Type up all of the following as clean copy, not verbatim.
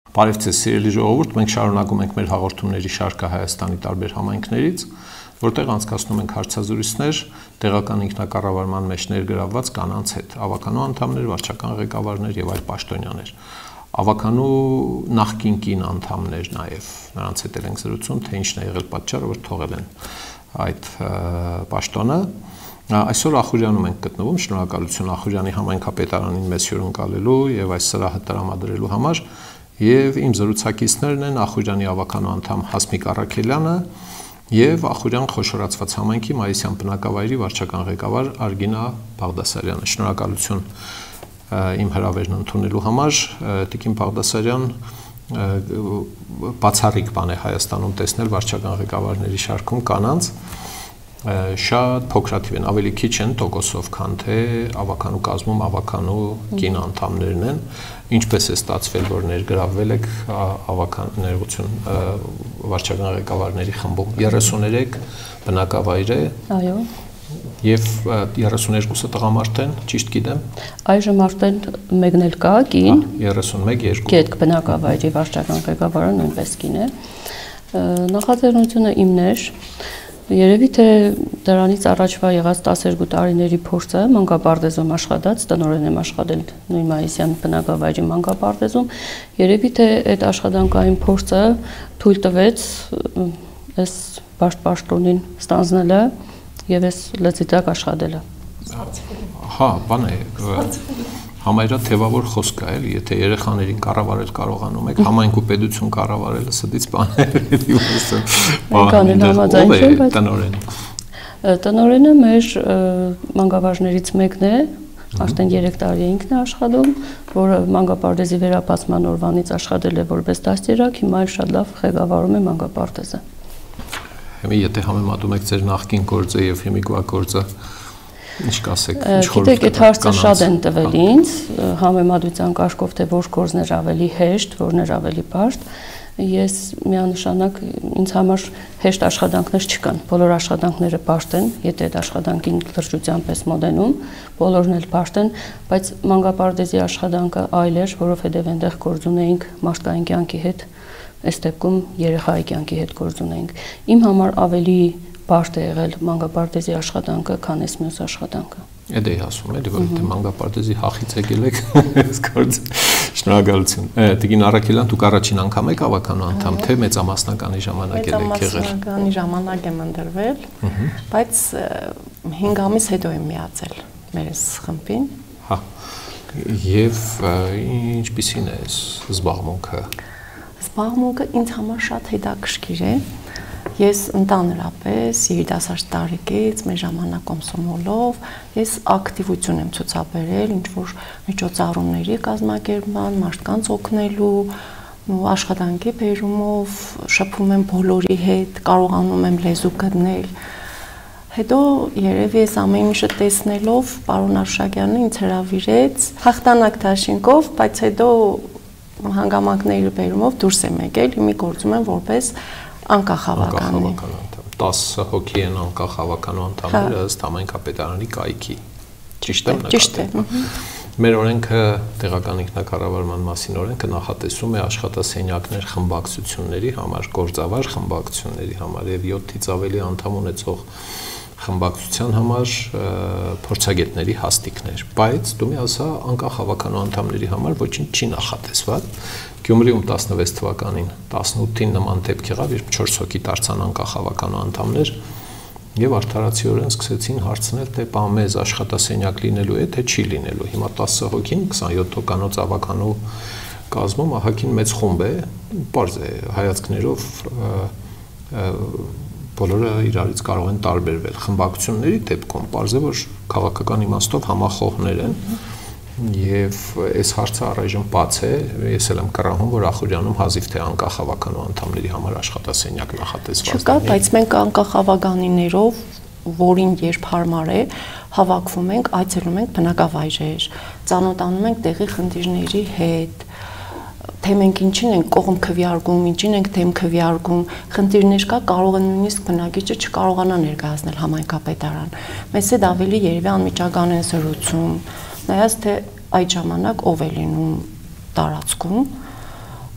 Բարև ձեզ, սիրելի ժողովուրդ, մենք շարունակում ենք մեր հաղորդումների շարքը Հայաստանի տարբեր համայնքներից, որտեղ անցկացնում ենք հարցազրույցներ տեղական ինքնակառավարման մեջ ներգրավված կանանց հետ, ավականու անդամներ, վարչական ղեկավարներ եւ այլ պաշտոնյաներ։ Ավականու նախկին կին անդամներ նաեւ նրանց հետ ենք զրուցում, թե ինչն է եղել պատճառը, որ թողել են այդ պաշտոնը։ Այսօր Ախուրյանում ենք գտնվում, շնորհակալություն Ախուրյանի համայնքապետարանին մեզ հյուրընկալելու եւ այս սրահը տրամադրելու համար։ Եվ իմ զրուցակիցներն են Ախուրյանի ավականու անդամ Հասմիկ Առաքելյանը եւ Ախուրյան խոշորացված համայնքի Մայիսյան բնակավայրի վարչական ղեկավար Արգինա Բաղդասարյանը։ Շնորհակալություն իմ հրավերն ընդունելու համար։ Տիկին Բաղդասարյան, բացառիկ բան է Հայաստանում տեսնել վարչական ղեկավարների շարքում կանանց շատ փոքրաթիվ են, ավելի քիչ են տոկոսով, քան թե ավականու կազմում ավականու կին անդամներն են։ Ինչպես է ստացվել, որ ներգրավվել եք ավականներություն վարչական ղեկավարների խմբում։ 33 բնակավայր է։ Այո։ Եվ 32-ը տղամարդ են, ճիշտ գիտեմ։ Այժմ արդեն մեկն էլ կա, կին։ 31-2։ Գետք բնակավայրի վարչական ղեկավարը նույնպես կին է։ Նախաձեռնությունը իմն էր։ Երևի թե դրանից առաջվա եղած 12 տարիների փորձը մանկապարտեզում աշխատած, տնօրեն եմ աշխատել նույն Մայիսյան բնակավայրի մանկապարտեզում, երևի թե այդ աշխատանքային փորձը թույլ տվեց այս պաշտոնին ստանձնելը եւ այս լծիտակ աշխատելը։ Հա, բան է, համայրա թևավոր խոսք է, էլի, եթե երեխաներին կառավարել կարողանում եք, համայնք ու պետություն կառավարելը սդից բան է, Տնօրենը մեր մանկավարժներից մեկն է, արդեն 3 տարի է ինքն է աշխատում, որը մանկապարտեզի վերաբացման օրվանից աշխատել է որպես դաստիարակ, հիմա էլ շատ լավ ղեկավարում է մանկապարտեզը։ Հիմա եթե համեմատում եք ձեր նախկին գործը եւ հիմիկվա գործը, ինչ կասեք, ինչ խորհուրդ եք տալիս։ Գիտեք, այդ հարցը շատ են տվել ինձ, համեմատության կարգով, թե որ գործն էր ավելի հեշտ, որն էր ավելի բարդ։ Ես միանշանակ ինձ համար հեշտ աշխատանքներ չկան։ Բոլոր աշխատանքները բարդ են, եթե այդ աշխատանքին լրջությամբ ես մոտենում, բոլորն էլ բարդ են, բայց մանկապարտեզի աշխատանքը այլ էր, որովհետև այնտեղ գործ ունեինք մարդկային կյանքի հետ, այս դեպքում երեխայի կյանքի հետ գործ ունեինք։ Իմ համար ավելի բարդ է եղել մանկապարտեզի աշխատանքը, քան այս մյուս աշխատանքը։ Էդ էի ասում, էլի, որ եթե մանկապարտեզի հախից եկել եք, այս գործը, շնորհակալություն։ Տիկին Առաքելյան, դուք առաջին անգամ եք ավականու անդամ, թե մեծամասնականի ժամանակ եք եղել։ Մեծամասնականի ժամանակ եմ ընտրվել, բայց 5 ամիս հետո եմ միացել մեր այս խմբին։ Հա։ Եվ ինչպիսին է այս զբաղմունքը։ Զբաղմունքը ինձ համար շատ հետաքրքիր է։ Ես ընդհանրապես երիտասարդ տարիքից մեր ժամանակ կոմսոմոլով ես ակտիվություն եմ ցուցաբերել ինչ-որ միջոցառումների կազմակերպման, մարդկանց օգնելու, աշխատանքի բերումով շփում եմ բոլորի հետ, կարողանում եմ լեզու գտնել։ Հետո երևի ես ամեն ինչը տեսնելով պարոն Արշակյանը ինձ հրավիրեց հաղթանակ դաշինքով, բայց հետո հանգամանքների բերումով դուրս եմ եկել, հիմա գործում եմ որպես անկախ ավականի։ 10 հոգի են անկախ ավականու անդամները ըստ համայնքապետարանի կայքի։ Ճիշտ եմ նկատել։ Ճիշտ է։ Մեր օրենքը տեղական ինքնակառավարման մասին օրենքը նախատեսում է աշխատասենյակներ խմբակցությունների համար, գործավար խմբակցությունների համար եւ 7-ից ավելի անդամ ունեցող խմբակցության համար փորձագետների հաստիկներ, բայց դու մի ասա անկախ ավականու անդամների համար ոչինչ չի նախատեսված։ Գյումրիում 16 թվականին 18-ին նման դեպք եղավ, երբ 4 հոգի դարձան անկախ ավականու անդամներ եւ արդարացիորեն սկսեցին հարցնել, թե բա մեզ աշխատասենյակ լինելու է, թե չի լինելու։ Հիմա 10 հոգին 27 հոգանոց ավականու կազմում ահագին մեծ խումբ է, պարզ է հայացքներով բոլորը իրարից կարող են տարբերվել։ Խմբակցությունների դեպքում պարզ է, որ քաղաքական իմաստով համախոհներ են եւ այս հարցը առայժմ բաց է, ես էլ եմ կռահում, որ Ախուրյանում հազիվ թե անկախ ավականու անդամների համար աշխատասենյակ նախատեսված չկա, բայց մենք անկախ ավականիներով, որին երբ հարմար է, հավաքվում ենք, այցելում ենք բնակավայրեր, ծանոթանում ենք տեղի խնդիրների հետ, թե մենք ինչին ենք կողմ քվեարկում, ինչին ենք դեմ քվեարկում, խնդիրներ կա, կարող է նույնիսկ բնակիչը չկարողանա ներկայացնել համայնքապետարան։ Մեզ հետ ավելի երևի անմիջական են զրուցում, նայած թե այդ ժամանակ ով է լինում տարածքում,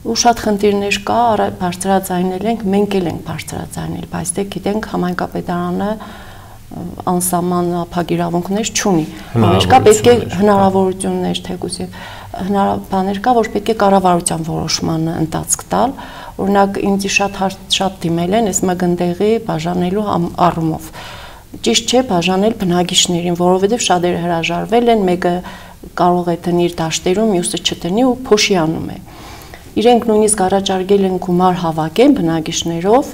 ու շատ խնդիրներ կա, բարձրաձայնել ենք, մենք էլ ենք բարձրաձայնել, բայց դե գիտենք համայնքապետարանը անսահման փակիրավունքներ չունի։ Համեշկա պետք է հնարավորություններ թեկուզ եւ բաներ կա, որ պետք է կառավարության որոշմանը ընթացք տալ։ Օրինակ ինձ շատ դիմել են այս մգնդեղի բաժանելու առումով։ Ճիշտ չէ բաժանել բնակիչներին, որովհետեւ շատերը հրաժարվել են, մեկը կարող է դնի իր դաշտերում, մյուսը չդնի ու փոշի անում է։ Իրենք նույնիսկ առաջարկել են գումար հավաքեն բնակիչներով,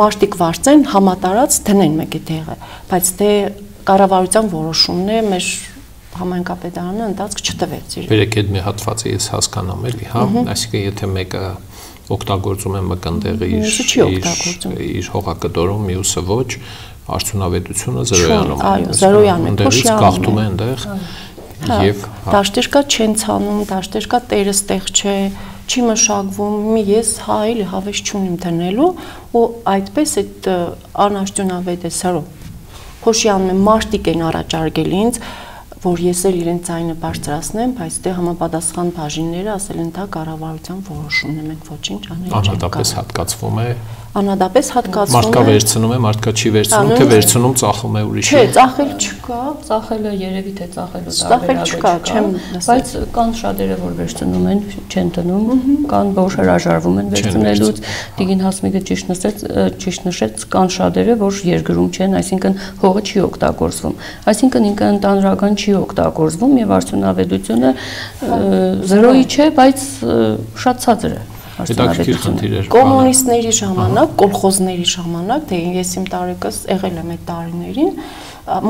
մարտիկ վարձեն համատարած դնեն մեկի տեղը, բայց դե կառավարության որոշումն է, մեր համայնքապետարանը ընթացք չտվեց։ Բերեք այդ մի հատվածը ես հասկանամ էլի, հա, այսինքն եթե մեկը օգտագործում է մկնդեղի իր հողակտորում, մյուսը ոչ, արդյունավետությունը զրոյանում է։ Այո, զրոյանում է, փոշի գաղթում է այնտեղ եւ դաշտեր կա չեն ցանում, դաշտեր կա տերը ստեղ չէ, չի մշակվում, ես հայելի հավես չունիմ դնելու ու այդպես այդ անարդյունավետ է սրո։ Փոշի անում եմ մարտիկ են առաջարկել ինձ, որ ես էլ իրենց ձայնը բարձրացնեմ, բայց դե համապատասխան բաժինները ասել են դա կառավարության որոշումն է, մենք ոչինչ անել չենք կարող։ Անհատապես հատկացվում է։ Անհատապես հատկացվում է։ Մարդկա վերցնում է, մարդկա չի վերցնում, թե վերցնում ծախում է ուրիշը։ Չէ, ծախել չկա, ծախելը երևի թե ծախելու տարբերակ չկա, չեմ լսել, բայց կան շատերը, որ վերցնում են, չեն տնում, կան որ հրաժարվում են վերցնելուց։ Տիկին Հասմիկը ճիշտ նշեց, կան շատերը, որ երկրում չեն, այսինքն հողը չի օգտագործվում։ Այսինքն ինքը ընդհանրական չի օգտագործվում եւ արդյունավետությունը զրոյի չէ, բայց շատ ցածր է։ Հետաքրքիր խնդիր էր։ Կոմունիստների ժամանակ, կոլխոզների ժամանակ, դե ես իմ տարեկս եղել եմ այդ տարիներին,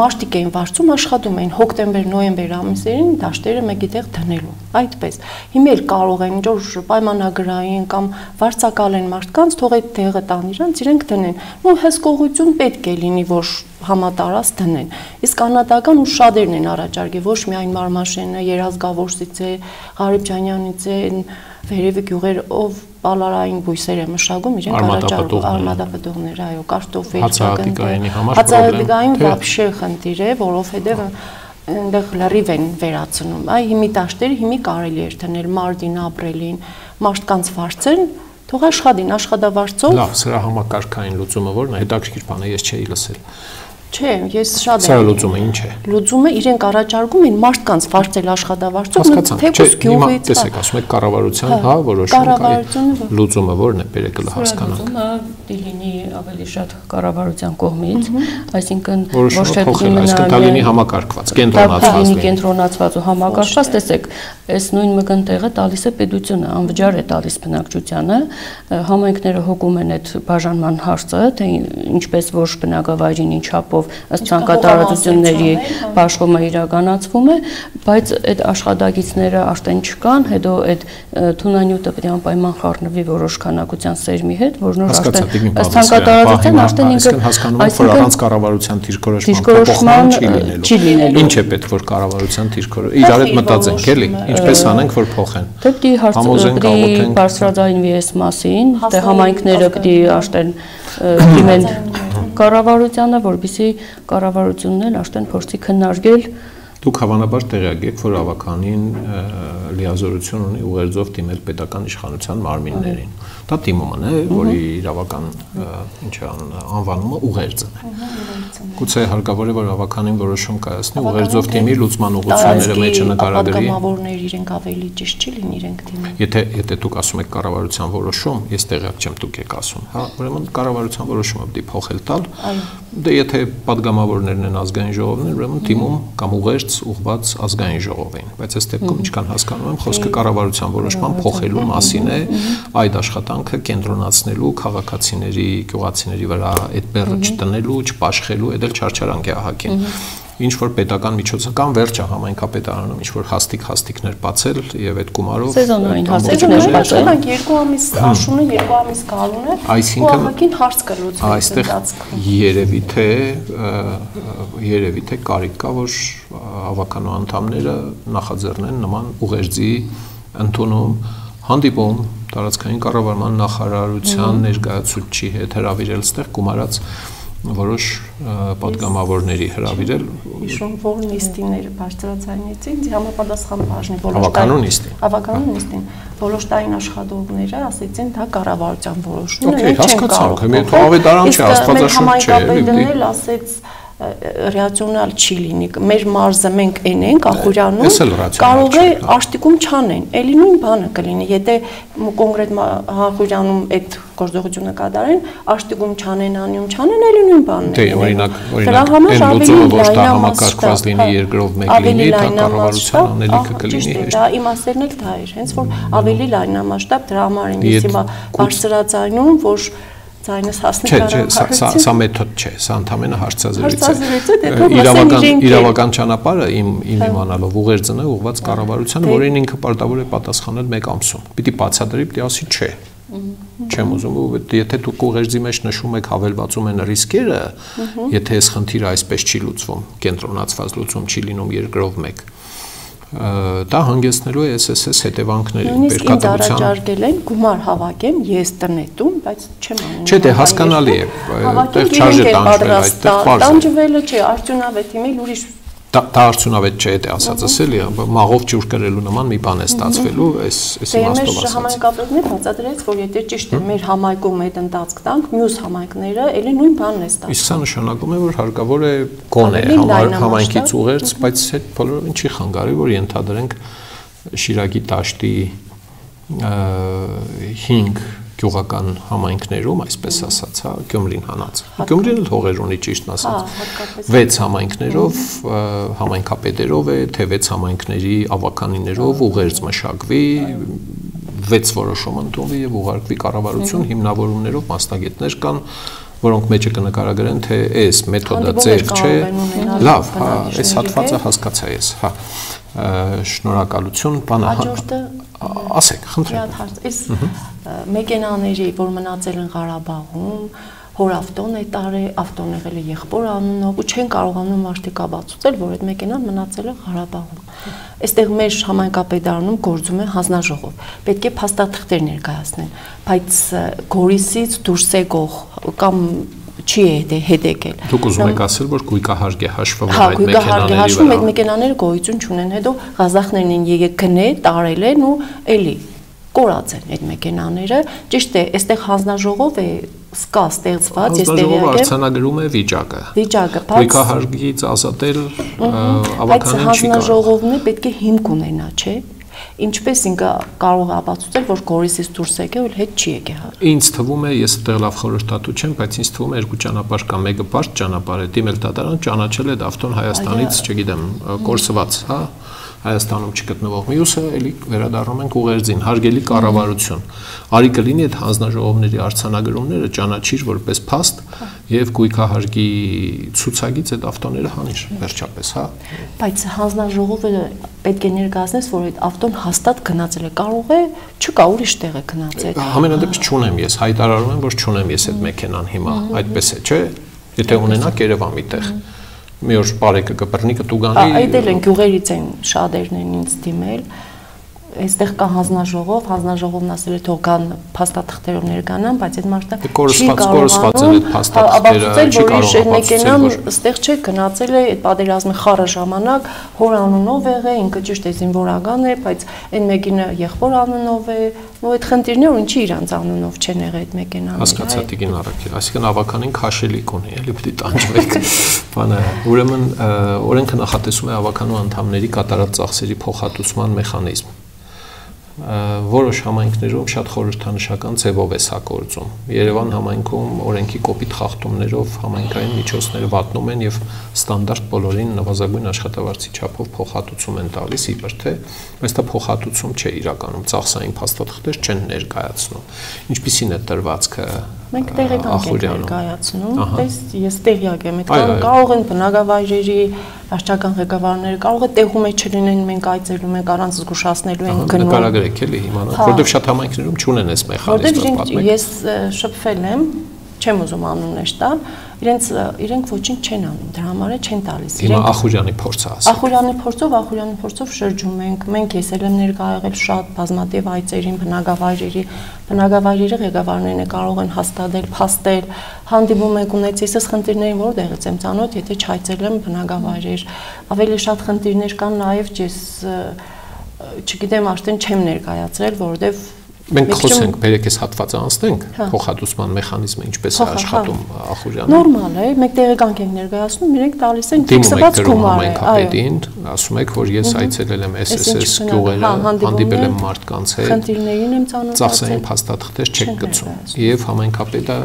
մարտիկ էին վարձում, աշխատում էին հոկտեմբեր-նոյեմբեր ամիսերին դաշտերը մեկի տեղ դնելու։ Այդպես։ Հիմա էլ կարող են ինչ-որ պայմանագրային կամ վարձակալ են մարդկանց, թող այդ տեղը տան իրենք դնեն։ Ու հսկողություն պետք է լինի, որ համատարած դնեն։ Իսկ անհատական ու շատերն են առաջարկել, ոչ միայն Մարմաշենը, Երազգավորսից է, Ղարիբջանյանից է, վերևի գյուղեր ով պալարային բույսեր է մշակում, իրենք առաջարկում արմատապտուղներ, այո, կարտոֆիլ, հացահատիկային վաբշե խնդիր է, որովհետև այնտեղ լրիվ են վերացնում։ Այ հիմի դաշտերը հիմի կարելի է դնել մարտին, ապրիլին, մարդկանց վարձեն, թող աշխատին, աշխատավարձով։ Լավ, սրա համակարգային լուծումը ո՞րն է, հետաքրքիր բան է, ես չէի լսել։ Չէ, ես շատ եմ։ Սա լուծումը ինչ է։ Լուծումը իրենք առաջարկում են մարդկանց վարձել աշխատավարձով, թեկուզ գյուղից։ Տեսեք, ասում եք կառավարության, հա, որոշում կա։ Լուծումը ո՞րն է, բերեք հասկանանք։ Լուծումը դիլինի ավելի շատ կառավարության կողմից, այսինքն ոչ թե դիլինի համակարգված, կենտրոնացված ու համակարգված, տեսեք, այս նույն մգնտեղը տալիս է պետությունը, անվճար է տալիս բնակչությանը, համայնքները հոգում են այդ բաժանման հարցը, թե ինչպես ոչ բնակավայրին ինչ չափով ըստ ցանկատարածությունների բաշխումը իրականացվում է, բայց այդ աշխատակիցները արդեն չկան, հետո այդ թունանյութը պետք է անպայման խառնվի որոշ քանակության սերմի հետ, որ նոր արդեն ըստ ցանկատարածության արդեն ինքը հասկանում որ առանց կառավարության դիրքորոշման չի լինելու։ Ինչ է պետք որ կառավարության դիրքորոշում իրար հետ մտածենք, էլի, ինչպես անենք որ փոխեն։ Պետք է հարցը բարձրաձայնվի այս մասին, թե համայնքները պետք է արդեն դիմեն կառավարությանը, որպեսզի կառավարությունն էլ արդեն փորձի քննարկել։ Դուք հավանաբար տեղյակ եք, որ ավականին լիազորություն ունի ուղերձով դիմել պետական իշխանության մարմիններին։ Դա դիմումն է, որի իրավական անվանումը ուղերձն է։ Գուցե հարկավոր է որ ավականին որոշում կայացնի ուղերձով դիմի լուծման ուղղությունները մեջը նկարագրի։ Պատգամավորներ իրենք ավելի ճիշտ չի լինի իրենք դիմեն։ Եթե դուք ասում եք կառավարության որոշում, ես տեղյակ չեմ դուք եք ասում, հա, ուրեմն կառավարության որոշումը պետք է փոխել տալ։ Դե եթե պատգամավորներն են ազգային ժողովներ, ուրեմն դիմում կամ ուղերձ ուղղված ազգային ժողովին, բայց այս դեպքում ինչքան հասկանում եմ, խոսքը կառավարության որոշման փոխելու մասին է, այդ աշխատանքը կենտրոնացնելու քաղաքացիների, գյուղացիների վրա այդ բեռը չտնելու, չպաշխելու, այդ էլ չարչարանք է ահագին։ Ինչ որ պետական միջոցական վերջը համայնքապետարանում ինչ որ հաստիկներ բացել եւ այդ գումարով սեզոնային հաստիկներ բացել 2 ամիս աշունը 2 ամիս գալուն է այսինքն ահագին հարց կա լուծում այստեղ երևի թե կարիք կա որ ավականու անդամները նախաձեռնեն նման ուղերձի ընդունում հանդիպում տարածքային կառավարման նախարարության ներկայացուցչի հետ հրավիրել ստեղ գումարած որոշ պատգամավորների հրավիրել։ Հիշում որ նիստիները բարձրացանից ինձ համապատասխան բաժնի Ավականու նիստին որոշտային աշխատողները ասեցին դա կառավարության որոշումն է, չեն կարող։ Հետո ավետարան չէ, աստվածաշունչ չէ, դնել ասեց ռացիոնալ չի լինի։ Մեր մարզը մենք այն ենք Ախուրյանում կարող է աշտիկում չանեն։ Էլի նույն բանը կլինի, եթե կոնկրետ Ախուրյանում այդ գործողությունը կատարեն, աշտիկում չանեն, անյում չանեն, էլի նույն բանն է։ Դե օրինակ այն լուծումը որ դա համակարգված լինի երկրով մեկ լինի, դա կառավարության անելիքը կլինի հեշտ։ Դա իմաստերն էլ դա էր, հենց որ ավելի լայնամասշտաբ դրա համար են ես հիմա բարձրացնում, որ Ցայնս հասնի Չէ, սա մեթոդ չէ, սա ընդհանրապես հարցազրույց է։ Իրավական ճանապարհը իմ իմանալով ուղերձն է ուղղված կառավարությանը, որին ինքը պարտավոր է պատասխանել 1 ամսում։ Պիտի բացատրի, պիտի ասի չէ։ Չեմ ուզում, եթե դուք ուղերձի մեջ նշում եք հավելվածում են ռիսկերը, եթե այս խնդիրը այսպես չի լուծվում, կենտրոնացված լուծում չի լինում երկրով մեկ, դա հանգեցնելու է SSS հետևանքների բերկատվության։ Ինձ առաջարկել են գումար հավաքեմ, ես տնետում, բայց չեմ անում։ Չէ, դե հասկանալի է, այդտեղ չարժե տանջվել, այդտեղ պարզ է։ Տանջվելը չէ, արդյունավետ իմել ուրիշ Դա արդյունավետ չէ, դա ասածս էլի, մաղով ջուր կրելու նման մի բան է ստացվելու, այս իմաստով ասած։ Մեր համայնքապետն է բացատրեց, որ եթե ճիշտ է մեր համայնքում այդ ընթացք տանք, մյուս համայնքները էլի նույն բանն է ստացվում։ Իսկ սա նշանակում է, որ հարկավոր է գոնե համայնքից ուղերձ, բայց այդ բոլորովին չի խանգարի, որ ենթադրենք Շիրակի դաշտի 5 գյուղական համայնքներում, այսպես ասած, հա, Գյումրին հանած։ Գյումրին էլ հողեր ունի ճիշտն ասած։ 6 համայնքներով, համայնքապետերով է, թե 6 համայնքների ավականիներով ուղերձ մշակվի, 6 որոշում ընդունվի եւ ուղարկվի կառավարություն, հիմնավորումներով մասնագետներ կան, որոնք մեջը կնկարագրեն, թե այս մեթոդը ձեռք չէ։ Լավ, հա, այս հատվածը հասկացա ես, հա։ Շնորհակալություն, բանը ասեք, խնդրեմ։ Այս մեքենաների, որ մնացել են Ղարաբաղում, հոր ավտոն է տարել, ավտոն եղել է եղբոր անունով ու չեն կարողանում մարդիկ ապացուցել, որ այդ մեքենան մնացել է Ղարաբաղում։ Այստեղ մեր համայնքապետարանում գործում է հանձնաժողով։ Պետք է փաստաթղթեր ներկայացնեն, բայց Գորիսից դուրս եկող կամ չի հետեկել։ Դուք ուզում եք ասել, որ գույքահարգ է հաշվում այդ մեքենաների վրա։ Այդ մեքենաները գոյություն չունեն, հետո ղազախներն են եկել գնե, տարել են ու էլի կորած են այդ մեքենաները։ Ճիշտ է, այստեղ հանձնաժողով է սկա ստեղծված, ես տեղյակ եմ։ Արձանագրում է վիճակը, բայց գույքահարգից ազատել ավականին չի կարող։ Հանձնաժողովն է պետք է հիմք ունենա, չէ՞։ Ինչպես ինքը կարող է ապացուցել, որ Գորիսից դուրս եկել, հետ չի եկել։ Ինձ թվում է, ես այդտեղ լավ խորհրդատու չեմ, բայց ինձ թվում է երկու ճանապարհ կա, մեկը բարդ ճանապարհ է, դիմել դատարան, ճանաչել է ավտոն Հայաստանից, չգիտեմ, կորսված, հա, Հայաստանում չգտնվող մյուսը, էլի վերադառնում ենք ուղերձին, հարգելի կառավարություն։ Արի կլինի այդ հանձնաժողովների արձանագրումները ճանաչիր որպես փաստ եւ գույքահարգի ցուցակից այդ ավտոները հանիր, վերջապես, հա։ Բայց հանձնաժողովը պետք է ներկայացնես, որ այդ ավտոն հաստատ գնացել է, կարող է, չկա ուրիշ տեղ է գնացել։ Համենայնդեպս չունեմ ես, հայտարարում եմ, որ չունեմ ես այդ մեքենան հիմա, այդպես է, չէ՞։ Եթե ունենա, կերևա միտեղ։ Մի օր բարեկը կբռնի կտուգանի։ Այդ էլ են գյուղերից են շատերն են ինձ դիմել։ Այստեղ կա հանձնաժողով, հանձնաժողովն ասել է թող կան փաստաթղթերով ներկանան, բայց այդ մարդը չի կարողանում ապացուցել, որ իր մեքենան այստեղ չէ, գնացել է այդ պատերազմի խառը ժամանակ, հոր անունով եղել, ինքը ճիշտ է զինվորական է, բայց այն մեկինը եղբոր անունով է, ու այդ խնդիրները ու ինչի իրանց անունով չեն եղել այդ մեքենաները։ Հասկացա Տիգին Արաքել, այսինքն ավականին քաշելիք ունի, էլի պիտի տանջվեք։ Բանը, ուրեմն օրենքը նախատեսում է ավականու անդամների կատարած ծախսերի փոխհատուցման մեխանիզմ։ Որոշ համայնքներում շատ խորհրդանշական ձևով է սա գործում։ Երևան համայնքում օրենքի կոպիտ խախտումներով համայնքային միջոցները վատնում են եւ ստանդարտ բոլորին նվազագույն աշխատավարձի չափով փոխհատուցում են տալիս, իբր թե, բայց դա փոխհատուցում չէ իրականում, ծախսային փաստաթղթեր չեն ներկայացնում։ Ինչպիսին է տրվածքը Մենք տեղեկանք ենք ներկայացնում, պես ես տեղյակ եմ, այդ կարող են բնակավայրերի վարչական ղեկավարները, կարող է տեղում է չլինեն, մենք այցելում ենք առանց զգուշացնելու ենք գնում։ Նկարագրեք էլի հիմա, որովհետև շատ համայնքներում չունեն այս մեխանիզմը, պատմեք։ Որտեղ ես շփվել եմ չեմ ուզում անուններ տալ, իրենք ոչինչ չեն անում, դրա համար չեն տալիս։ Հիմա Ախուրյանի փորձը ասա։ Ախուրյանի փորձով շրջում ենք, մենք ես էլ եմ ներկա եղել շատ բազմաթիվ այցերին, բնակավայրերի ղեկավարներն կարող են հաստատել, փաստել, հանդիպում ենք ունեցել, ես խնդիրներին որտեղից եմ ծանոթ, եթե չայցելեմ բնակավայրեր, ավելի շատ խնդիրներ կան նաև ես չգիտեմ, արդեն չեմ ներկայացրել, որովհետև մենք խոսենք, բերեք այս հատվածը անցնենք, փոխհատուցման մեխանիզմը ինչպես է աշխատում Ախուրյանը։ Նորմալ է, մեկ տեղեկանք ենք ներկայացնում, իրենք տալիս են ֆիքսված գումար։ Այո, ասում եք, որ ես այցելել եմ SSS գյուղերը, հանդիպել եմ մարդկանց հետ, խնդիրներին եմ ծանոթացել, ծախսային փաստաթղթեր չեք գցում։ Եվ համայնքապետը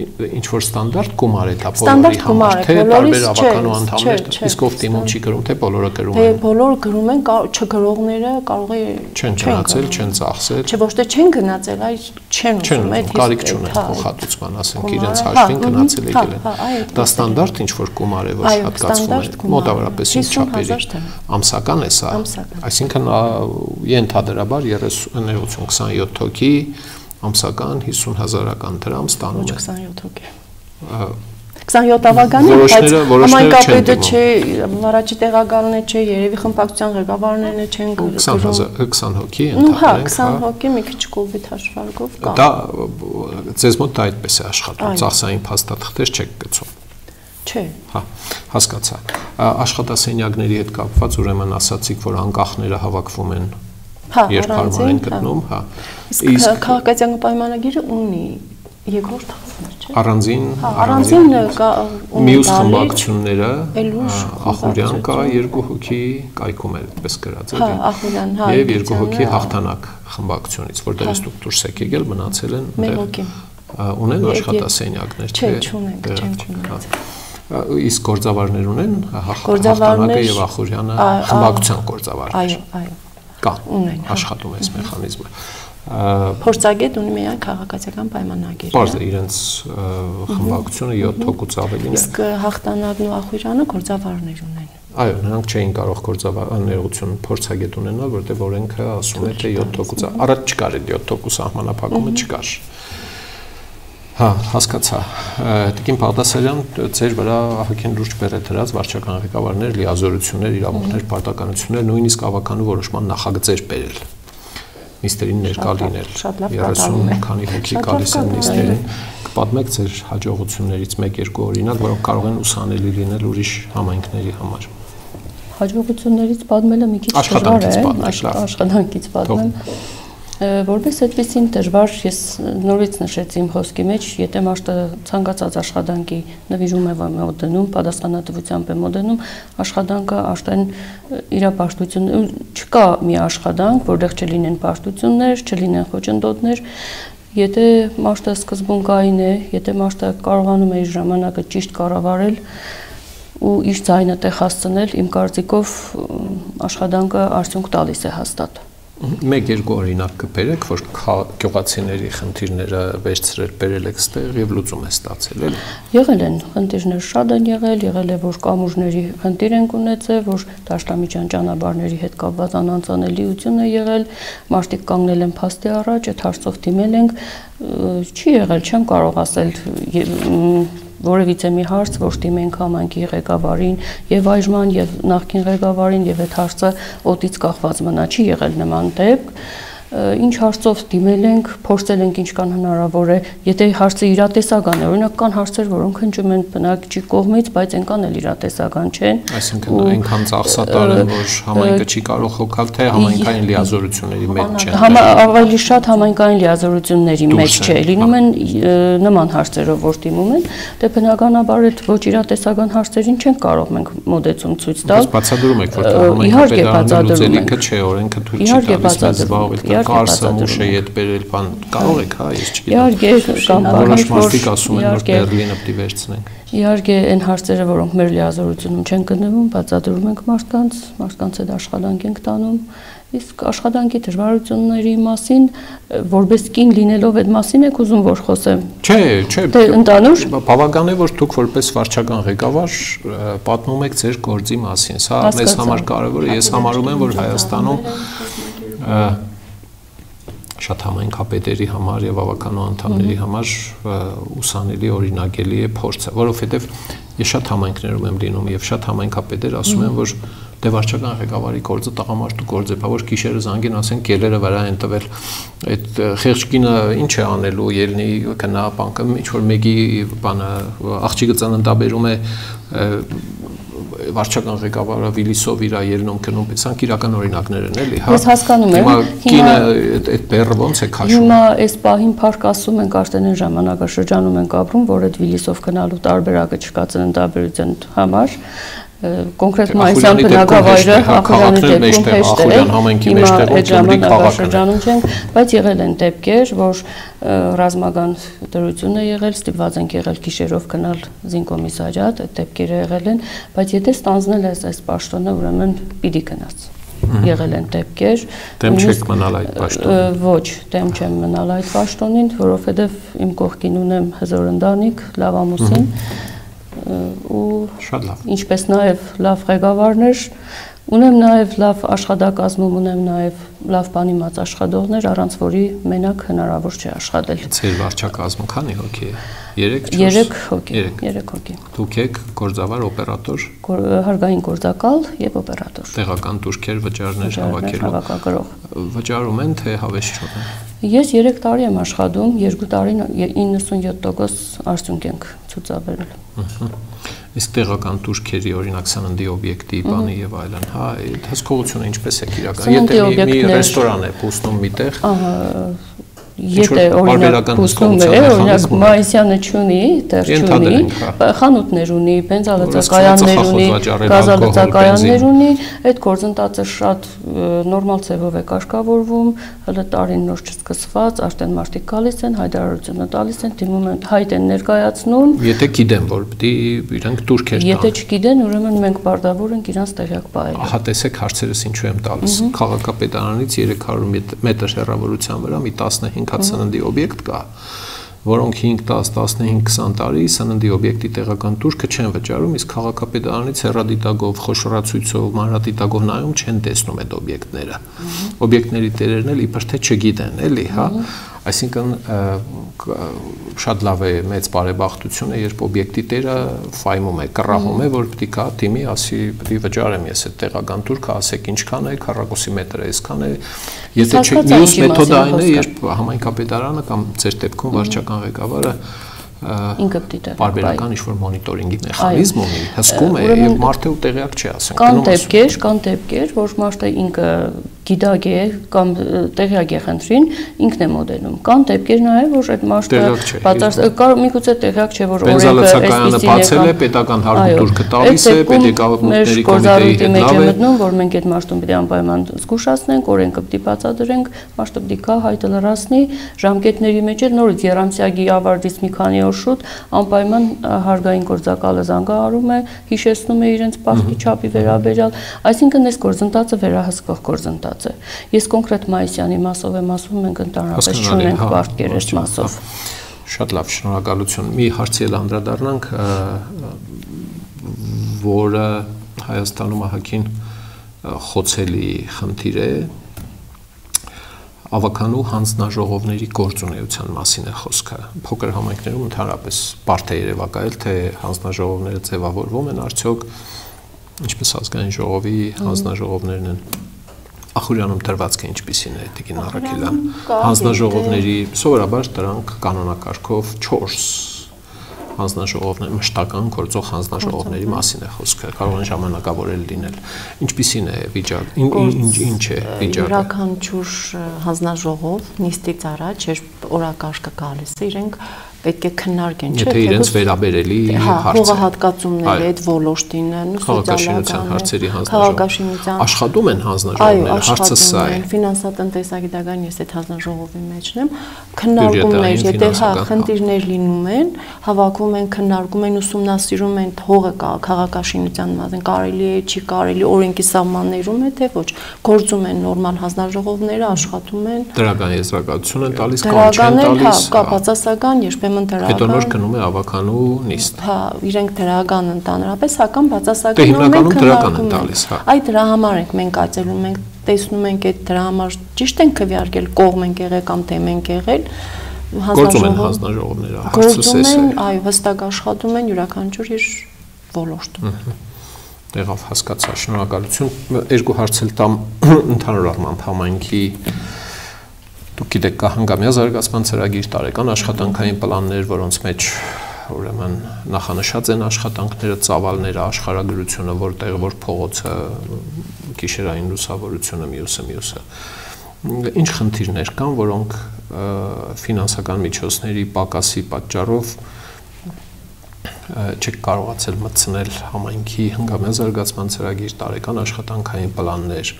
ինչ որ ստանդարտ գումար է դա բոլորի համար, թե տարբեր ավականու անդամներ, իսկ ով դիմում չի գրում, թե բոլորը գրում են։ Թե բոլորը գրում են, չգրողները կարող է չեն գնացել, չեն ծախսել։ Չէ, ոչ թե չեն գնացել, այլ չեն ուզում, այդ կարիք չունեն փոխհատուցման, ասենք իրենց հաշվին գնացել եկել են։ Դա ստանդարտ ինչ որ գումար է, որ հատկացվում է, մոտավորապես ինչ չափերի։ Ամսական է սա։ Այսինքն ենթադրաբար 30-27 հոգի ամսական 50,000 դրամ ստանում է։ 27 հոգի։ 27 ավագանի, բայց համայնքապետը չէ, վարաճի տեղակալն է չէ, երևի խմբակցության ղեկավարներն չեն գրում։ 20 հոգի ընդհանրապես։ 20 հոգի մի քիչ կոպիտ հաշվարկով կա։ Դա ձեզ մոտ դա այդպես է աշխատում, ծախսային փաստաթղթեր չեք գցում։ Չէ։ Հա, հասկացա։ Աշխատասենյակների հետ կապված ուրեմն ասացիք, որ անկախները հավաքվում են երբ հարմար են գտնում, հա։ Իսկ քաղաքացիական պայմանագիրը ունի երկրորդ հաղթներ, չէ՞։ Առանձին մյուս խմբակցությունները Ախուրյան կա 2 հոգի կայքում է այդպես գրած էլի։ Հա, Ախուրյան, հա։ Եվ 2 հոգի հաղթանակ խմբակցությունից, որտեղից դուք դուրս եք եկել, մնացել են այնտեղ։ Ունեն աշխատասենյակներ, չէ՞։ Չունենք, չենք ունեցել։ Իսկ գործավարներ ունեն հաղթանակը եւ Ախուրյանը խմբակցության գործավարներ։ Այո։ Կա, աշխատում է այս մեխանիզմը։ Փորձագետ ունի միայն քաղաքացիական պայմանագիր։ Պարզ է, իրենց խմբակցությունը 7 հոգուց ավելին է։ Իսկ հաղթանակն ու Ախուրյանը գործավարներ ունեն։ Այո, նրանք չէին կարող գործավարություն փորձագետ ունենալ, որտեղ օրենքը ասում է, թե 7 հոգուց առաջ չկար 7 հոգու սահմանափակումը չկար։ Հա, հասկացա։ Տիկին Բաղդասարյան, ձեր վրա ահագին լուրջ բեռ է դրած վարչական ղեկավարներ, լիազորություններ, իրավունքներ, պարտականություններ, նույնիսկ ավականու որոշման նախագծեր բերել։ Նիստերին ներկա լինել։ 30 քանի հոգի գալիս են նիստերին։ Կպատմեք ձեր հաջողություններից 1-2 օրինակ, որոնք կարող են ուսանելի լինել ուրիշ համայնքների համար։ Հաջողություններից պատմելը մի քիչ դժվար է, աշխատանքից պատմեմ։ Որպես այդպեսին դժվար ես նորից նշեցի իմ խոսքի մեջ, եթե մարդը ցանկացած աշխատանքի նվիրում է մոդնում, պատասխանատվությամբ է մոդնում, աշխատանքը աշտեն իր պաշտությունը չկա մի աշխատանք, որտեղ չլինեն պաշտություններ, չլինեն խոչընդոտներ, եթե մարդը սկզբունքային է, եթե մարդը կարողանում է իր ժամանակը ճիշտ կառավարել ու իր ձայնը տեղ հասցնել, իմ կարծիքով աշխատանքը արդյունք տալիս է հաստատ։ 1-2 օրինակ կբերեք, որ գյուղացիների խնդիրները վերցրել, բերել եք ստեղ եւ լուծում է ստացել, էլի։ Եղել են խնդիրներ շատ են եղել է, որ կամուրջների խնդիր են ունեցել, որ դաշտամիջյան ճանապարհների հետ կապված անանցանելիություն է եղել, մարդիկ կանգնել են փաստի առաջ, այդ հարցով դիմել ենք, չի եղել, չեմ կարող ասել որևիցե մի հարց, որ դիմենք համայնքի ղեկավարին եւ այժման եւ նախկին ղեկավարին եւ այդ հարցը օդից կախված մնա, չի եղել նման դեպք։ Ինչ հարցով դիմել ենք, փորձել ենք ինչքան հնարավոր է, եթե հարցը իրատեսական է, օրինակ կան հարցեր, որոնք հնչում են բնակչի կողմից, բայց այնքան էլ իրատեսական չեն։ Այսինքն այնքան ծախսատար են, որ համայնքը չի կարող հոգալ, թե համայնքային լիազորությունների մեջ չեն։ Ավելի շատ համայնքային լիազորությունների մեջ չէ, լինում են նման հարցերով, որ դիմում են, դե բնականաբար այդ ոչ իրատեսական հարցերին չեն կարող մենք մոդեցում ցույց տալ։ Բայց բացատրում եք, որ համայնքը լուծելիքը չէ, օրենքը թույլ չի տալիս մեզ զբաղվել։ Կարսը մուշը ետ բերել բան կարող եք, հա, ես չգիտեմ։ Իհարկե, կամ որոշ մարդիկ ասում են, որ Բերլինը պիտի վերցնենք։ Իհարկե, այն հարցերը, որոնք մեր լիազորությունում չեն գտնվում, բացատրում ենք մարդկանց հետ աշխատանք ենք տանում, իսկ աշխատանքի դժվարությունների մասին, որպես կին լինելով այդ մասին եք ուզում որ խոսեմ։ Չէ, դե ընդանուր բավական է, որ դուք որպես վարչական ղեկավար պատմում եք ձեր գործի մասին, սա մեզ համար կարևոր է, ես համարում եմ, որ Հայաստանում շատ համայնքապետերի համար եւ ավականու անդամների համար ուսանելի օրինակելի է փորձը, որովհետեւ ես շատ համայնքներում եմ լինում եւ շատ համայնքապետեր ասում են, որ դե վարչական ղեկավարի գործը տղամարդու գործ է, բա որ գիշերը զանգեն ասեն գելերը վրա են տվել, այդ խեղճ կինը ինչ է անելու, ելնի գնա բանկը, ինչ որ մեկի բանը աղջիկը ծննդաբերում է վարչական ղեկավարը Վիլիսով իր ելնում գնում, սրանք իրական օրինակներ են, էլի, հա։ Ես հասկանում եմ։ Կինը այդ բեռը ոնց է քաշում։ Հիմա այս պահին փառք ասում ենք, արդեն այն ժամանակաշրջանում ենք ապրում, որ այդ Վիլիսով գնալու տարբերակը չկա ծննդաբերության համար։ Կոնկրետ Մայիսյան բնակավայրը Ախուրյանի դեպքում հեշտ է, հիմա այդ ժամանակաշրջանում չենք, բայց եղել են դեպքեր, որ ռազմական դրություն է եղել, ստիպված ենք եղել գիշերով գնալ զինկոմիսարիատ, այդ դեպքերը եղել են, բայց եթե ստանձնել ես այս պաշտոնը, ուրեմն պիտի գնաց։ Եղել են դեպքեր։ Դեմ չեք մնալ այդ պաշտոնին։ Ոչ, դեմ չեմ մնալ այդ պաշտոնին, որովհետև իմ կողքին ունեմ հզոր ընտանիք, լավ ամուսին ու շատ լավ, ինչպես նաև լավ ղեկավարներ, ունեմ նաև լավ աշխատակազմում, ունեմ նաև լավ բանիմաց աշխատողներ, առանց որի մենակ հնարավոր չէ աշխատել։ Ձեր վարչակազմը քանի հոգի է? 3 հոգի։ Դուք եք գործավար, օպերատոր, հարգային գործակալ եւ օպերատոր։ Տեղական տուրքեր, վճարներ հավաքելու։ Հավաքագրող։ Վճարում են թե հավես չունեն։ Ես 3 տարի եմ աշխատում, 2 տարի 97% արդյունք ենք ցուցաբերել։ Իսկ տեղական տուրքերի օրինակ սննդի օբյեկտի բանի եւ այլն, հա, այդ հսկողությունը ինչպես է իրական։ Եթե մի ռեստորան է փուսնում միտեղ, Եթե օրինակ փուսնում է, օրինակ Մայիսյանը չունի, դեռ չունի, խանութներ ունի, բենզալացակայաններ ունի, գազալացակայաններ ունի, այդ գործընթացը շատ նորմալ ձևով է կարգավորվում, հələ տարին նոր չսկսված, արդեն մարդիկ գալիս են, հայտարարությունը տալիս են, դիմում են, հայտ են ներկայացնում։ Եթե գիտեն, որ պիտի իրենք տուրքեր տան։ Եթե չգիտեն, ուրեմն մենք պարտավոր ենք իրանց տեղյակ պահել։ Ահա տեսեք հարցերս ինչու եմ տալիս։ Քաղաքապետարանից 300 մետր հեռավորության վրա մի 15 սննդի օբյեկտ կա, որոնք 5, 10, 15, 20 տարի սննդի օբյեկտի տեղական տուրքը չեն վճարում, իսկ քաղաքապետարանից հեռադիտակով, խոշորացույցով, մանրադիտակով նայում չեն տեսնում այդ օբյեկտները։ Օբյեկտների տերերն էլ իբր թե չգիտեն, էլի, հա։ Այսինքն շատ լավ է, մեծ բարեբախտություն է, երբ օբյեկտի տերը ֆայմում է, կռահում է, որ պիտի գա դիմի, ասի, պիտի վճարեմ ես այդ տեղական տուրքը, ասեք ինչքան է, քառակուսի մետր է, այսքան է։ Եթե չէ, մյուս մեթոդը այն է, երբ համայնքապետարանը կամ ձեր դեպքում վարչական ղեկավարը ինքը պիտի տեղ բարբերական ինչ-որ մոնիտորինգի մեխանիզմ ունի, հսկում է եւ մարդը ու տեղյակ չի ասենք։ Կան դեպքեր, որ մարդը ինքը գիտակ է կամ տեղյակ է խնդրին, ինքն է մոդելում։ Կան դեպքեր նաև, որ այդ մարդը միգուցե տեղյակ չէ, որ բենզալացակայանը բացել է, պետական հարգու տուրքը տալիս է, պետեկավությունների կոմիտեի հետ լավ է, մտնում, որ մենք այդ մարդուն պիտի անպայման զգուշացնենք, օրենքը պիտի բացատրենք, մարդը պիտի գա, հայտը լրացնի, ժամկետների մեջ էլ նորից Երամսյակի ավարտից մի քանի օր շուտ անպայման հարգային գործակալը զանգահարում է, հիշեցնում է իրենց պարտքի չափի վերաբերյալ, այսինքն այս գործընթացը վերահսկող գործընթաց է։ Ես կոնկրետ Մայիսյանի մասով եմ ասում, մենք ընդհանրապես չունենք պարտքեր այս մասով։ Շատ լավ, շնորհակալություն։ Մի հարցի էլ անդրադառնանք, որը Հայաստանում ահագին խոցելի խնդիր է, ավականու հանձնաժողովների գործունեության մասին է խոսքը։ Փոքր համայնքներում ընդհանրապես բարդ է երևակայել, թե հանձնաժողովները ձևավորվում են արդյոք, ինչպես ազգային ժողովի հանձնաժողովներն են։ Ախուրյանում դրվածքը ինչպիսին է, Տիկին Առաքելյան։ Հանձնաժողովների սովորաբար դրանք կանոնակարգով 4 հանձնաժողովներ, մշտական գործող հանձնաժողովների մասին է խոսքը, կարող են ժամանակավորել լինել։ Ինչպիսին է վիճակը, ինչ է վիճակը։ Յուրաքանչյուր հանձնաժողով նիստից առաջ, երբ օրակարգը գալիս է, իրենք պետք է քննարկեն, չէ՞, թե իրենց վերաբերելի հարցը։ Հողահատկացումների այդ ոլորտին են, քաղաքաշինության հարցերի հանձնաժողովը։ Աշխատում են հանձնաժողովները, հարցը սա է։ Ֆինանսատնտեսագիտական ես այդ հանձնաժողովի մեջն եմ, քննարկումներ, եթե խնդիրներ լինում են, հավաքում են, քննարկում են, ուսումնասիրում են հողը քաղաքաշինության մասին, կարելի է, չի կարելի, օրենքի սահմաններում է, թե ոչ, գործում են նորմալ հանձնաժողովները, աշխատում են։ Դրական եզրակացություն են տալիս կամ չեն տալիս։ Կա բացասական, երբեմն դրական։ Հետո նոր գնում է ավականու նիստ։ Հա, իրենք դրական ընդհանրապես, հական բացասական հիմնականում դրական են տալիս, հա։ Այդ դրա համար ենք մենք այցելում ենք տեսնում ենք այդ դրա համար ճիշտ ենք քվեարկել, կողմ ենք եղել կամ դեմ ենք եղել, գործում են հանձնաժողովները, գործում են, այո, հստակ աշխատում են յուրաքանչյուր իր ոլորտում։ Տեղավ հասկացա, շնորհակալություն։ Երկու հարց էլ տամ ընդհանուր առմամբ համայնքի դուք գիտեք կա հանգամյա զարգացման ծրագիր, տարեկան աշխատանքային պլաններ, որոնց մեջ ուրեմն նախանշած են աշխատանքները, ծավալները, աշխարհագրությունը, որտեղ որ փողոցը, գիշերային լուսավորությունը, մյուսը։ Ինչ խնդիրներ կան, որոնք ֆինանսական միջոցների պակասի պատճառով չեք կարողացել մտցնել համայնքի հնգամյա զարգացման ծրագիր, տարեկան աշխատանքային պլաններ,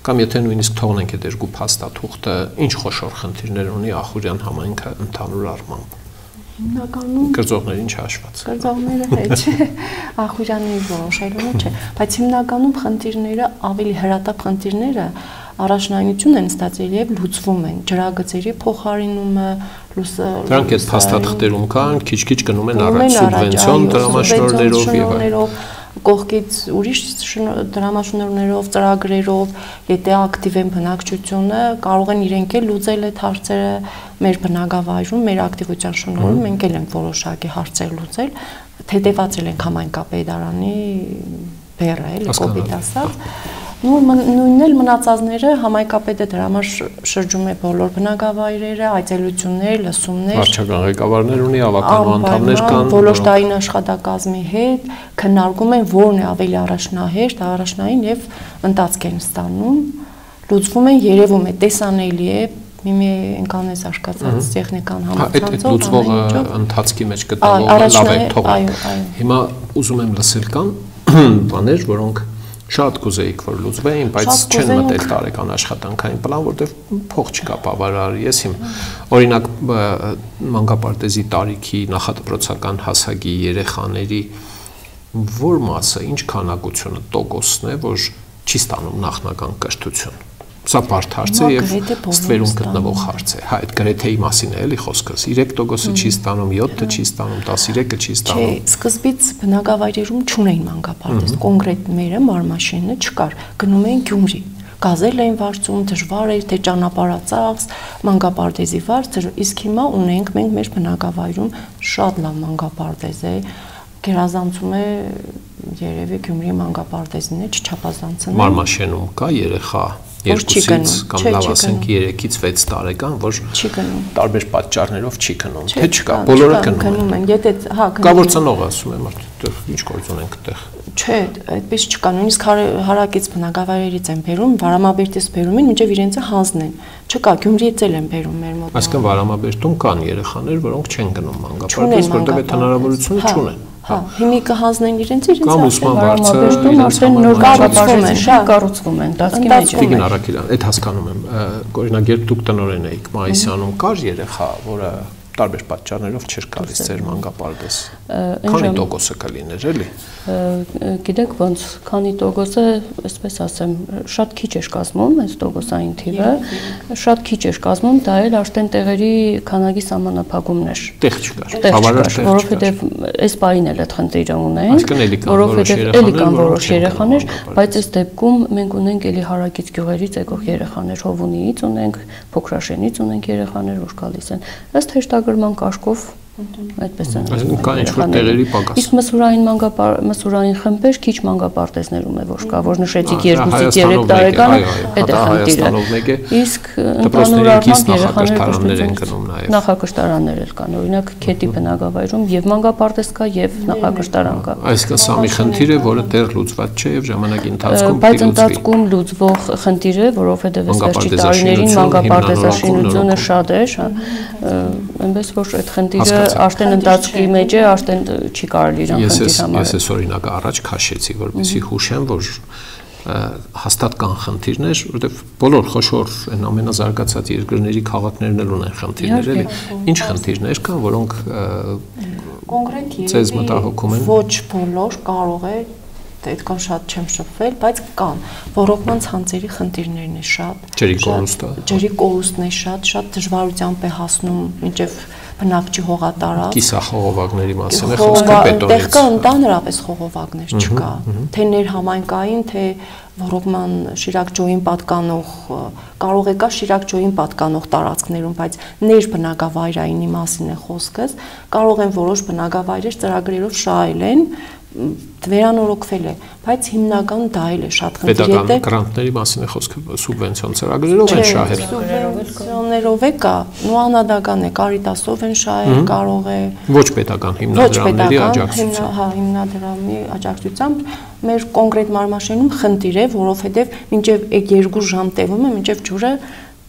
կամ եթե նույնիսկ թողնենք այդ երկու փաստաթուղթը, ինչ խոշոր խնդիրներ ունի Ախուրյան համայնքը ընդհանուր առմամբ։ Հիմնականում կրծողներին չհաշված։ Կրծողները չէ, Ախուրյանի որոշելունը չէ, բայց հիմնականում խնդիրները, ավելի հրատապ խնդիրները առաջնայնություն են ստացել եւ լուծվում են ջրագծերի փոխարինումը, դրանք այդ փաստաթղթերում կան, քիչ-քիչ գնում են առաջ սուբվենցիոն դրամաշնորհներով եւ կողքից ուրիշ դրամաշնորհներով, ծրագրերով, եթե ակտիվ են բնակչությունը, կարող են իրենք էլ լուծել այդ հարցերը մեր բնակավայրում, մեր ակտիվության շնորհիվ մենք էլ ենք որոշակի հարցեր լուծել, թեթևացրել ենք համայնքապետարանի բեռը, էլի կոպիտ ասած։ Նույնն էլ մնացածները համայնքապետը դրա համար շրջում է բոլոր բնակավայրերը, այցելություններ, լսումներ, վարչական ղեկավարներ ունի, ավականու անդամներ կան, ոլորտային աշխատակազմի հետ քննարկում են որն է ավելի առաջնային եւ ընթացք են ստանում, լուծվում են, երևում է, տեսանելի է, մի ընկանես արկածած տեխնիկան համացանցով, այդ լուծվողը ընթացքի մեջ գտնվող լավ է թողնենք։ Հիմա ուզում եմ լսել կան բաներ, որոնք շատ կուզեիք որ լուծվեին, բայց չեն մտել տարեկան աշխատանքային պլան, որտեղ փող չկա բավարար։ Ես իմ օրինակ մանկապարտեզի տարիքի նախադպրոցական հասակի երեխաների որ մասը, ինչ քանակությունը տոկոսն է, որ չի ստանում նախնական կրթություն։ Սա բարդ հարց է եւ ստվերում գտնվող հարց է։ Հա, այդ գրեթեի մասին է էլի խոսքս։ 3%-ը չի ստանում, 7-ը չի ստանում, 13-ը չի ստանում։ Չէ, սկզբից բնակավայրերում չունեին մանկապարտեզ, կոնկրետ մերը մարմաշինը չկար։ Գնում էին Գյումրի։ Գազել էին վարձում, դժվար էր թե ճանապարհածախս, մանկապարտեզի վարձ, իսկ հիմա ունենք մենք մեր բնակավայրում շատ լավ մանկապարտեզ է։ Գերազանցում է երևի Գյումրի մանկապարտեզին է չչափազանցնել։ Մարմաշենում կա երեխա 2-ից կամ լավ ասենք 3-ից 6 տարեկան, որ տարբեր պատճառներով չի գնում, թե չկա, բոլորը գնում են։ Եթե հա կա որ ծնող ասում եմ, ինչ գործ ունենք այդտեղ։ Չէ, այդպես չկա, նույնիսկ հարակից բնակավայրերից են բերում, Վարամաբերդից բերում են, մինչև իրենցը հանձնեն։ Չկա, Գյումրիից էլ են բերում մեր մոտ։ Այսինքն Վարամաբերդում կան երեխաներ, որոնք չեն գնում մանկապարտեզ, որտեղ այդ հնարավորությունը չունեն։ Հա, հիմիկը հանձնեն իրենց կամ ուսման վարձը արդեն նոր կառուցվում են, դասքի մեջ։ Տիկին Արաքելյան, այդ հասկանում եմ։ Օրինակ, երբ դուք տնօրեն էիք, Մայիսյանում կար երեխա, որը տարբեր պատճառներով չէր գալիս ձեր մանկապարտեզ։ Քանի տոկոսը կլիներ, էլի։ Գիտեք ոնց, քանի տոկոսը, այսպես ասեմ, շատ քիչ էր կազմում, այս տոկոսային թիվը, շատ քիչ էր կազմում, դա էլ արդեն տեղերի քանակի սահմանափակումն էր։ Տեղ չկար, բավարար տեղ չկար, որովհետև այս պահին էլ այդ խնդիրը ունենք, որովհետև էլի կան որոշ երեխաներ, բայց այս դեպքում մենք ունենք էլի հարակից գյուղերից եկող երեխաներ, Հովունիից ունենք, Փոքրաշենից ունենք երեխաներ, որ գալիս են։ Ըստ հեշտագրման կարգով այդպես են։ Կան ինչ-որ տեղերի պակաս։ Իսկ մսուրային խմբեր քիչ մանկապարտեզներում է որ կա, որ նշեցիք 2-ից 3 տարեկան, այդ է խնդիրը։ Իսկ ընդհանուր առմամբ երեխաները են գնում նաև։ Նախակրթարաններ էլ կան, օրինակ Քետի բնակավայրում եւ մանկապարտեզ կա եւ նախակրթարան կա։ Այսինքն սա մի խնդիր է, որը դեռ լուծված չէ եւ ժամանակի ընթացքում բայց ընթացքում լուծվող խնդիր է, որովհետեւ այս վերջի տարիներին մանկապարտեզաշինությունը շատ էր, այնպես որ այդ խնդիրը արդեն ընթացքի մեջ է, արդեն չի կարելի իրան խնդիր համարել։ Ես այս օրինակը առաջ քաշեցի, որպեսզի հուշեմ, որ հաստատ կան խնդիրներ, որովհետև բոլոր խոշոր այն ամենազարգացած երկրների քաղաքներն էլ ունեն խնդիրներ, էլի։ Ինչ խնդիրներ կան, որոնք կոնկրետ ձեզ մտահոգում են։ Ոչ բոլոր կարող է այդքան շատ չեմ շփվել, բայց կան ռոռոկման ցանցերի խնդիրներն է շատ։ Ջրի կորուստը։ Ջրի կորուստն է շատ դժվարությամբ է հասնում մինչև բնակչի հողատարածք։ Կիսախողովակների մասին է խոսքը բետոնից։ Տեղ կա ընդհանրապես խողովակներ չկա, թե ներհամայնքային, թե ռոռոկման Շիրակջոյին պատկանող, կարող է կա Շիրակջոյին պատկանող տարածքներում, բայց ներբնակավայրայինի մասին է խոսքս, կարող են որոշ բնակավայրեր ծրագրերով շահել են, վերանորոգվել է, բայց հիմնական դա է շատ խնդիր է։ Պետական գրանտների մասին է խոսքը, սուբվենցիոն ծրագրերով են շահել։ Սուբվենցիոներով է կա, ու անհատական է, Կարիտասով են շահել, կարող է ոչ պետական հիմնադրամների աջակցությամբ։ Հա, հիմնադրամի աջակցությամբ մեր կոնկրետ մարմաշենում խնդիր է, որովհետև մինչև այդ 2 ժամ տևում է, մինչև ջուրը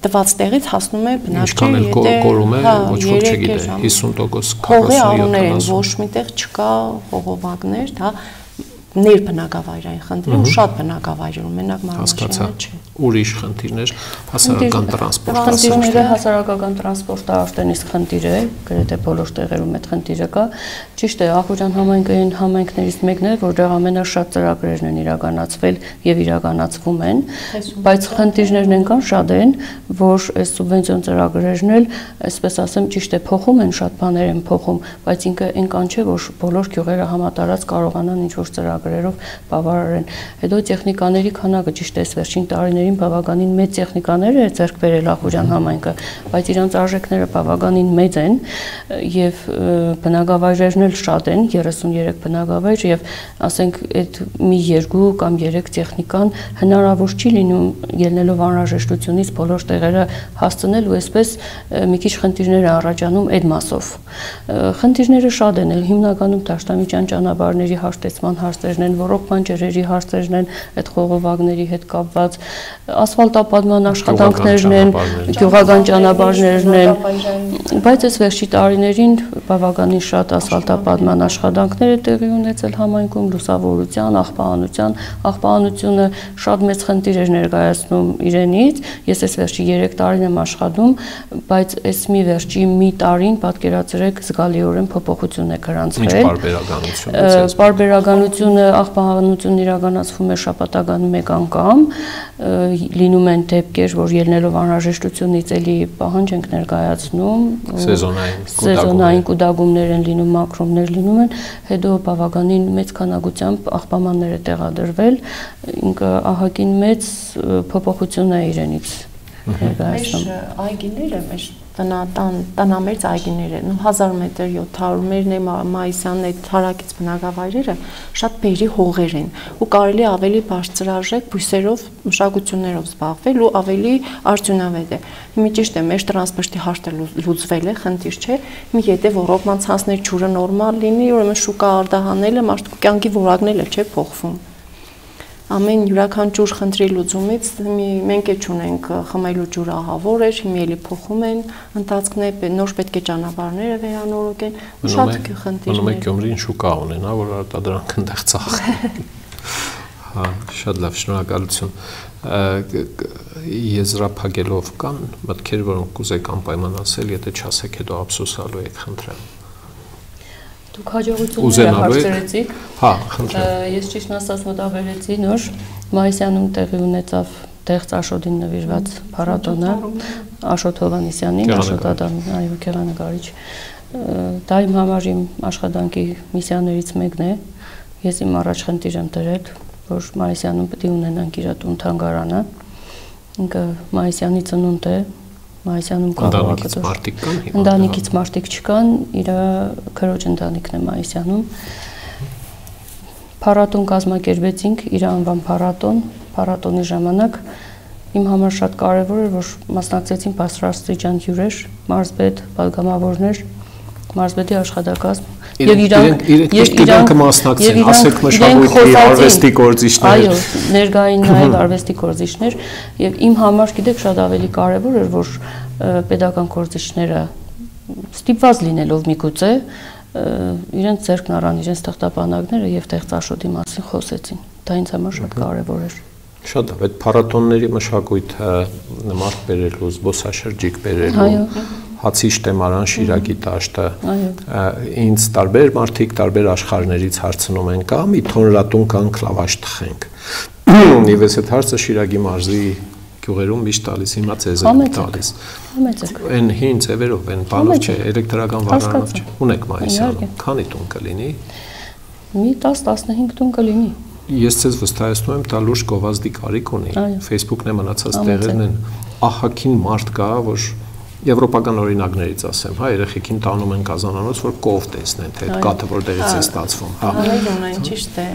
տված տեղից հասնում է բնակչի, եթե կորում է, ոչ ոք չգիտե, 50% հողի առուներ են, ոչ միտեղ չկա հողովակներ, դա ներբնակավայրային խնդիր ու շատ բնակավայրերում մենակ մարմաշենը չէ։ Ուրիշ խնդիրներ, հասարակական տրանսպորտը։ Խնդիրները հասարակական տրանսպորտը արդեն իսկ խնդիր է, գրեթե բոլոր տեղերում այդ խնդիրը կա։ Ճիշտ է, Ախուրյան համայնքային համայնքներից մեկն է, որտեղ ամենաշատ ծրագրերն են իրականացվել եւ իրականացվում են, բայց խնդիրներն այնքան շատ են, որ այս սուբվենցիոն ծրագրերն էլ, այսպես ասեմ, ճիշտ է, փոխում են, շատ բաներ են փոխում, բայց ինքը այնքան չէ, որ բոլոր գյուղերը համատարած կարողանան ինչ-որ ծրագրերով բավարարեն։ Հետո տեխնիկաների քանակը ճիշտ է, վերջին տարիներին բավականին մեծ տեխնիկաներ է ձեռք բերել Ախուրյան համայնքը, բայց իրանց արժեքները բավականին մեծ են եւ բնակավայրերն էլ շատ են, 33 բնակավայր եւ ասենք այդ մի 2 կամ 3 տեխնիկան հնարավոր չի լինում ելնելով անհրաժեշտությունից բոլոր տեղերը հասցնել ու այսպես մի քիչ խնդիրներ առաջանում այդ մասով։ Խնդիրները շատ են, հիմնականում դաշտամիջյան ճանապարհների հաշտեցման հարցերն են, ռոռոկման ջրերի հարցերն են, այդ խողովակների հետ կապված, ասֆալտապատման աշխատանքներն են, գյուղական ճանապարհներն են, բայց այս վերջի տարիներին բավականին շատ ասֆալտապատման աշխատանքներ է տեղի ունեցել համայնքում, լուսավորության, աղբահանությունը շատ մեծ խնդիր էր ներկայացնում իրենից։ Ես այս վերջի 3 տարին եմ աշխատում, բայց այս մի վերջի մի տարին պատկերացրեք զգալիորեն փոփոխություն է գրանցվել։ Ինչ պարբերականություն է։ Պարբերականությունը աղբահանությունն իրականացվում է շաբաթական 1 անգամ, լինում են դեպքեր, որ ելնելով անհրաժեշտությունից էլի պահանջ ենք ներկայացնում, սեզոնային կուտակումներ են լինում, մակրոմներ լինում են, հետո բավականին մեծ քանակությամբ աղբամաններ է տեղադրվել, ինքը ահագին մեծ փոփոխություն է իրենից ներկայացնում։ Մեր այգիները, մեր տնամերձ այգիները, 1000 մետր, 700 մերն է Մայիսյանն այդ հարակից բնակավայրերը շատ բերի հողեր են ու կարելի ավելի բարձրարժեք բույսերով, մշակություններով զբաղվել ու ավելի արդյունավետ է։ Հիմա ճիշտ է, մեր տրանսպորտի հարցը լուծվել է, խնդիր չէ։ Հիմա եթե ռոռոկման ցանցներ ջուրը նորմալ լինի, ուրեմն շուկա արտահանելը մարդու կյանքի որակն էլ չէ փոխվում։ Ամեն յուրաքանչյուր խնդրի լուծումից մենք է չունենք խմելու ջուր ահավոր էր, հիմա էլի փոխում են ընթացքն է, նոր պետք է ճանապարհները վերանորոգեն, շատ խնդիրներ։ Մնում է Գյումրին շուկա ունենա, որ արտադրանք այնտեղ ծախեն։ Հա, շատ լավ, շնորհակալություն։ Եզրափակելով կան մտքեր, որոնք կուզեք անպայման ասել, եթե չասեք, հետո ափսոսալու եք, խնդրեմ։ Դուք հաջողությունները հարցրեցիք։ Հա, խնդրեմ։ Ես ճիշտ ասած մտաբերեցի նոր Մայիսյանում տեղի ունեցավ Տեղծ Աշոտին նվիրված փառատոնը, Աշոտ Հովհաննիսյանին, Աշոտ Ադամին, այո, գեղանկարիչ։ Դա իմ համար իմ աշխատանքի միսիաներից մեկն է։ Ես իմ առաջ խնդիր եմ դրել, որ Մայիսյանում պետք է ունենանք իր տուն թանգարանը։ Ինքը Մայիսյանի ծնունդ է։ Մայիսյանում Ընտանիքից մարդիկ կան հիմա։ Ընտանիքից մարդիկ չկան, իր քրոջ ընտանիքն է Մայիսյանում։ Փառատոն կազմակերպեցինք, իր անվան փառատոնի ժամանակ իմ համար շատ կարևոր էր, որ մասնակցեցին բարձրաստիճան հյուրեր, մարզպետ, падգամավորներ, մարզպետի աշխատակազմ եւ իրանք մասնակցեն, ասեք մշակույթի արվեստի գործիչներ։ Այո, ներկային նաեւ արվեստի գործիչներ եւ իմ համար գիտեք շատ ավելի կարեւոր էր, որ pedagogan գործիչները ստիպված լինելով միգուցե իրենց ձեռքն առան իրենց թղթապանակները եւ Տեղծ Աշոտի մասին խոսեցին։ Դա ինձ համար շատ կարեւոր էր։ Շատ լավ, այդ փառատոնների մշակույթը մարդ բերելու, զբոսաշրջիկ բերելու, հացի շտեմարան Շիրակի դաշտը, ինձ տարբեր մարդիկ տարբեր աշխարհներից հարցնում են, կա մի թոնրատուն կանք լավաշ թխենք։ Եվ այս այդ հարցը Շիրակի մարզի գյուղերում միշտ տալիս, հիմա ցեզ եմ տալիս։ Այն հին ձևերով, այն բանով չէ, էլեկտրական վառանով չէ։ Ունեք մայիսյանում, քանի տուն կլինի։ Մի 10-15 տուն կլինի։ Ես ցեզ վստահեցնում եմ, դա լուրջ գովազդի կարիք ունի։ Facebook-ն է մնացած տեղերն են ահագին մարդ կա, որ եվրոպական օրինակներից ասեմ, հա, երեխեքին տանում են կազանանոց, որ կով տեսնեն, թե այդ կաթը որտեղից է ստացվում, հա։ Ունեն, ճիշտ է։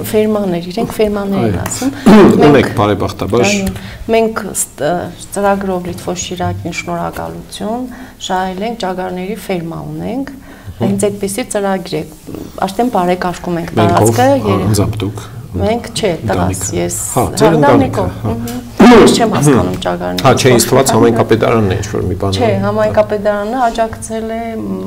Ֆերմաներ, իրենք ֆերմաներ են ասում։ Ունեք բարեբախտաբար։ Մենք ծրագրով Լիտվոս Շիրակին շնորհակալություն շահել ենք ճագարների ֆերմա ունենք։ Հենց այդպեսի ծրագիր է։ Արդեն բարեկարգում ենք տարածքը։ Մենք չէ, տղաս, ես հանդարնիկով։ Ես չեմ հասկանում ճագարների։ Հա, չէ, ինձ թվաց համայնքապետարանն է ինչ-որ մի բան։ Չէ, համայնքապետարանը աջակցել է,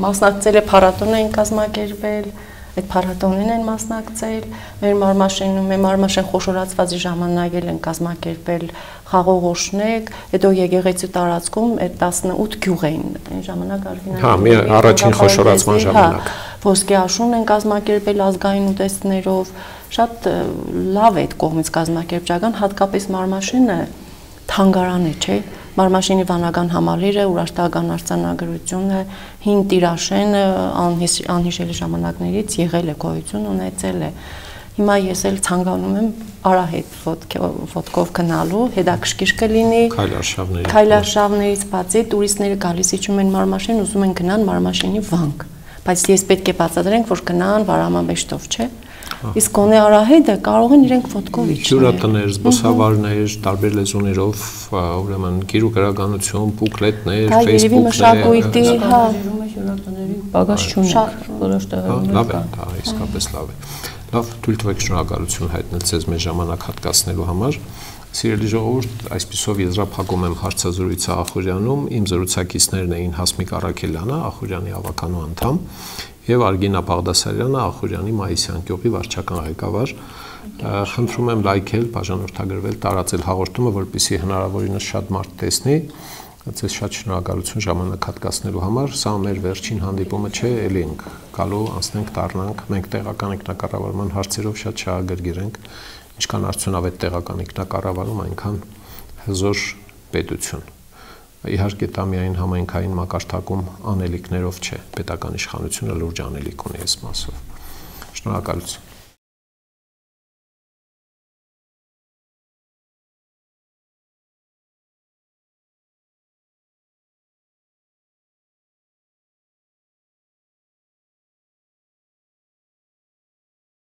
մասնակցել է փառատոն են կազմակերպել, այդ փառատոնին են մասնակցել, մեր Մարմաշեն խոշորացվածի ժամանակ են կազմակերպել խաղողոշնեք, հետո եկեղեցու տարածքում այդ 18 գյուղ էին, այն ժամանակ Արգինան։ Հա, մի առաջին խոշորացման ժամանակ։ Ոսկե աշուն են կազմակերպել ազգային ուտեստներով, շատ լավ է այդ կողմից կազմակերպչական, հատկապես Մարմաշենը թանգարան է, չէ՞։ Մարմաշենի վանական համալիրը, ուրաշտական արձանագրությունը, հին տիրաշենը անհիշելի ժամանակներից եղել է, գոյություն ունեցել է։ Հիմա ես էլ ցանկանում եմ արահետ ոտքով գնալու, հետաքրքիր կլինի։ Քայլարշավներից բացի տուրիստները գալիս իջում են Մարմաշեն, ուզում են գնան Մարմաշենի վանք, բայց ես պետք է բացատրենք, որ գնան Վարամաբեշտով, չէ՞։ Իսկ գոնե արահետը կարող են իրենք ոտքով իջնել։ Հյուրատներ, զբոսավարներ, տարբեր լեզուներով, ուրեմն գիր ու գրականություն, բուկլետներ, Facebook-ներ, հա, հյուրատների պակաս չունենք, որոշ տեղերում։ Լավ է, դա իսկապես լավ է։ Լավ, թույլ տվեք շնորհակալություն հայտնել ձեզ մեր ժամանակ հատկացնելու համար։ Սիրելի ժողովուրդ, այսպիսով եզրափակում եմ հարցազրույցը Ախուրյանում, իմ զրուցակիցներն էին Հասմիկ Առաքելյանը, Ախուրյանի ավականու անդամ, եւ Արգինա Բաղդասարյանը, Ախուրյանի Մայիսյան գյուղի վարչական ղեկավար։ Խնդրում եմ լայքել, բաժանորդագրվել, տարածել հաղորդումը, որպեսզի հնարավորինս շատ մարդ տեսնի։ Ձեզ շատ շնորհակալություն ժամանակ հատկացնելու համար։ Սա մեր վերջին հանդիպումը չէ, ելի ենք գալու, անցնենք դառնանք։ Մենք տեղական ինքնակառավարման հարցերով շատ շահագրգիռ ենք։ Ինչքան արդյունավետ տեղական ինքնակառավարում, այնքան հզոր պետություն։ Իհարկե դա միայն համայնքային մակարդակում անելիքներով չէ, պետական իշխանությունը լուրջ անելիք ունի այս մասով։ Շնորհակալություն։